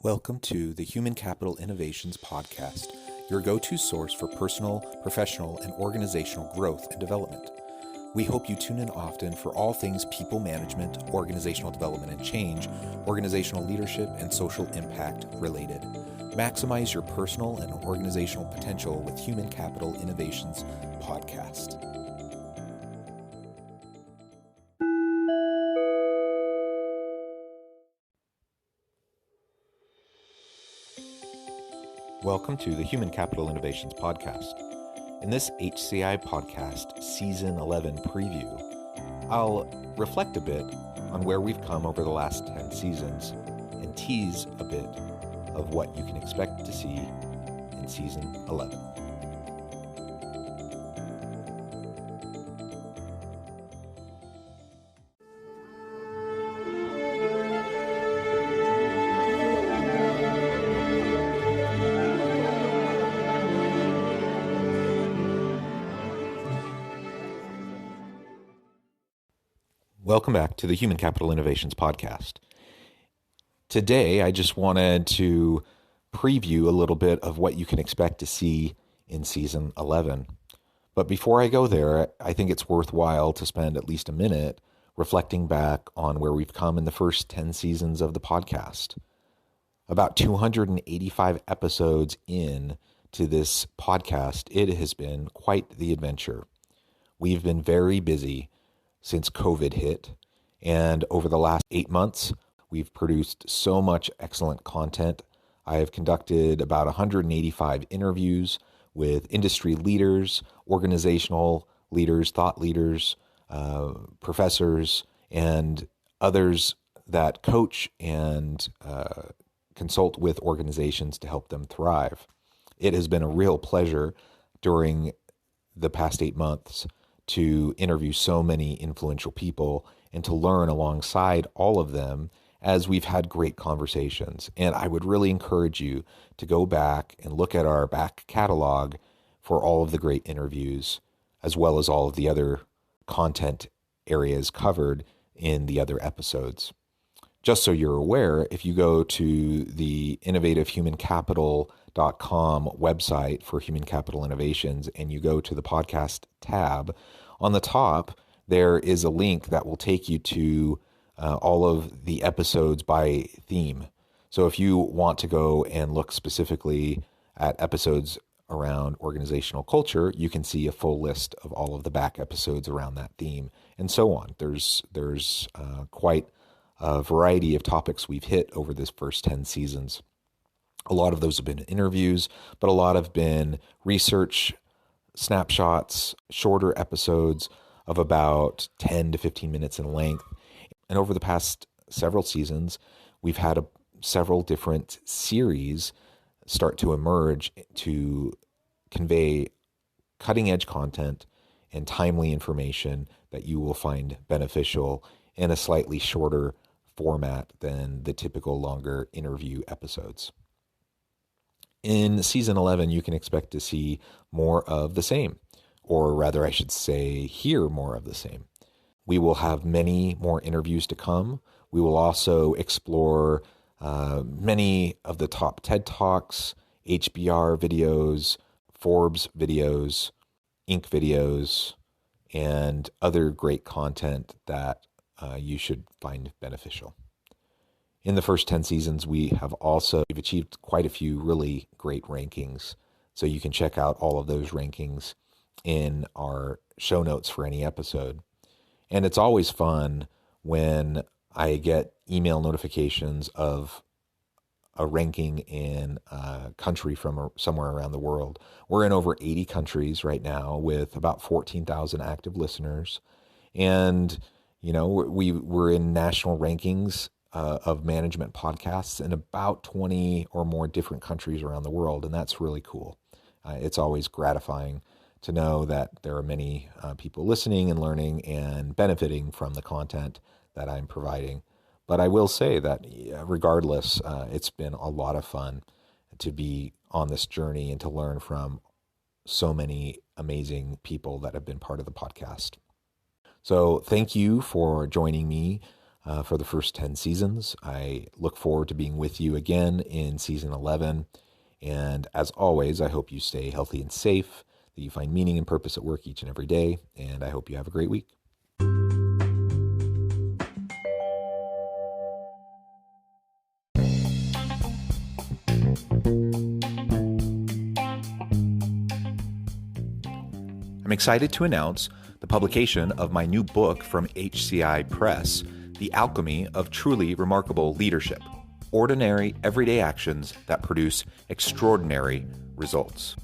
Welcome to the Human Capital Innovations Podcast, your go-to source for personal, professional, and organizational growth and development. We hope you tune in often for all things people management, organizational development and change, organizational leadership, and social impact related. Maximize your personal and organizational potential with Human Capital Innovations Podcast. Welcome to the Human Capital Innovations Podcast. In this HCI Podcast Season 11 preview, I'll reflect a bit on where we've come over the last 10 seasons and tease a bit of what you can expect to see in Season 11. Welcome back to the Human Capital Innovations Podcast. Today, I just wanted to preview a little bit of what you can expect to see in Season 11. But before I go there, I think it's worthwhile to spend at least a minute reflecting back on where we've come in the first 10 seasons of the podcast. About 285 episodes in to this podcast, it has been quite the adventure. We've been very busy since COVID hit, and over the last 8 months, we've produced so much excellent content. I have conducted about 185 interviews with industry leaders, organizational leaders, thought leaders, professors, and others that coach and consult with organizations to help them thrive. It has been a real pleasure during the past 8 months to interview so many influential people and to learn alongside all of them as we've had great conversations. And I would really encourage you to go back and look at our back catalog for all of the great interviews, as well as all of the other content areas covered in the other episodes. Just so you're aware, if you go to the innovativehumancapital.com website for Human Capital Innovations and you go to the podcast tab, on the top, there is a link that will take you to all of the episodes by theme. So if you want to go and look specifically at episodes around organizational culture, you can see a full list of all of the back episodes around that theme and so on. There's quite a variety of topics we've hit over this first 10 seasons. A lot of those have been interviews, but a lot have been research snapshots, shorter episodes of about 10 to 15 minutes in length. And over the past several seasons, we've had several different series start to emerge to convey cutting-edge content and timely information that you will find beneficial in a slightly shorter format than the typical longer interview episodes. In Season 11, you can expect to see more of the same, or rather I should say hear more of the same. We will have many more interviews to come. We will also explore many of the top TED Talks, HBR videos, Forbes videos, Inc. videos, and other great content that you should find beneficial. In the first 10 seasons, we've achieved quite a few really great rankings. So you can check out all of those rankings in our show notes for any episode. And it's always fun when I get email notifications of a ranking in a country from somewhere around the world. We're in over 80 countries right now with about 14,000 active listeners. And, you know, we're in national rankings of management podcasts in about 20 or more different countries around the world. And that's really cool. It's always gratifying to know that there are many people listening and learning and benefiting from the content that I'm providing. But I will say that regardless, it's been a lot of fun to be on this journey and to learn from so many amazing people that have been part of the podcast. So thank you for joining me for the first 10 seasons. I look forward to being with you again in season 11. And as always, I hope you stay healthy and safe, that you find meaning and purpose at work each and every day. And I hope you have a great week. I'm excited to announce the publication of my new book from HCI Press, The Alchemy of Truly Remarkable Leadership: Ordinary, Everyday Actions that Produce Extraordinary Results.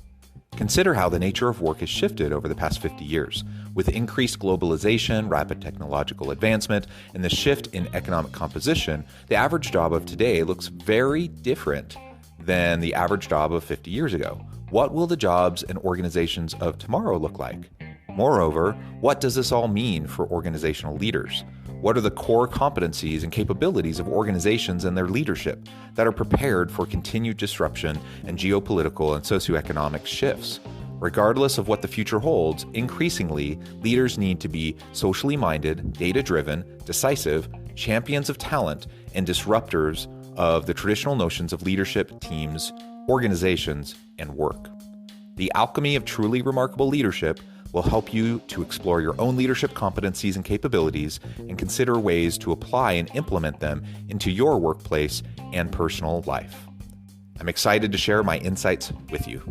Consider how the nature of work has shifted over the past 50 years. With increased globalization, rapid technological advancement, and the shift in economic composition, the average job of today looks very different than the average job of 50 years ago. What will the jobs and organizations of tomorrow look like? Moreover, what does this all mean for organizational leaders? What are the core competencies and capabilities of organizations and their leadership that are prepared for continued disruption and geopolitical and socioeconomic shifts? Regardless of what the future holds, increasingly, leaders need to be socially minded, data-driven, decisive, champions of talent, and disruptors of the traditional notions of leadership, teams, organizations, and work. The Alchemy of Truly Remarkable Leadership will help you to explore your own leadership competencies and capabilities and consider ways to apply and implement them into your workplace and personal life. I'm excited to share my insights with you.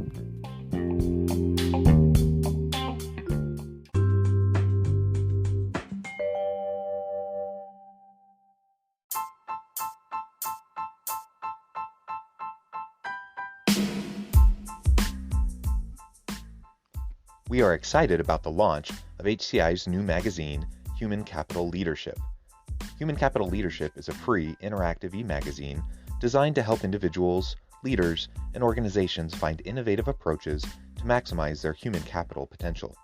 We are excited about the launch of HCI's new magazine, Human Capital Leadership. Human Capital Leadership is a free, interactive e-magazine designed to help individuals, leaders, and organizations find innovative approaches to maximize their human capital potential.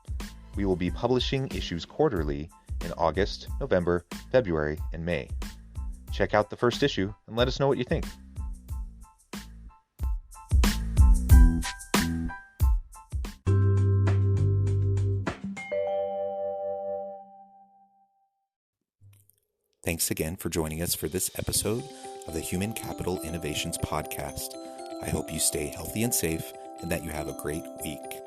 We will be publishing issues quarterly in August, November, February, and May. Check out the first issue and let us know what you think. Thanks again for joining us for this episode of the Human Capital Innovations Podcast. I hope you stay healthy and safe and that you have a great week.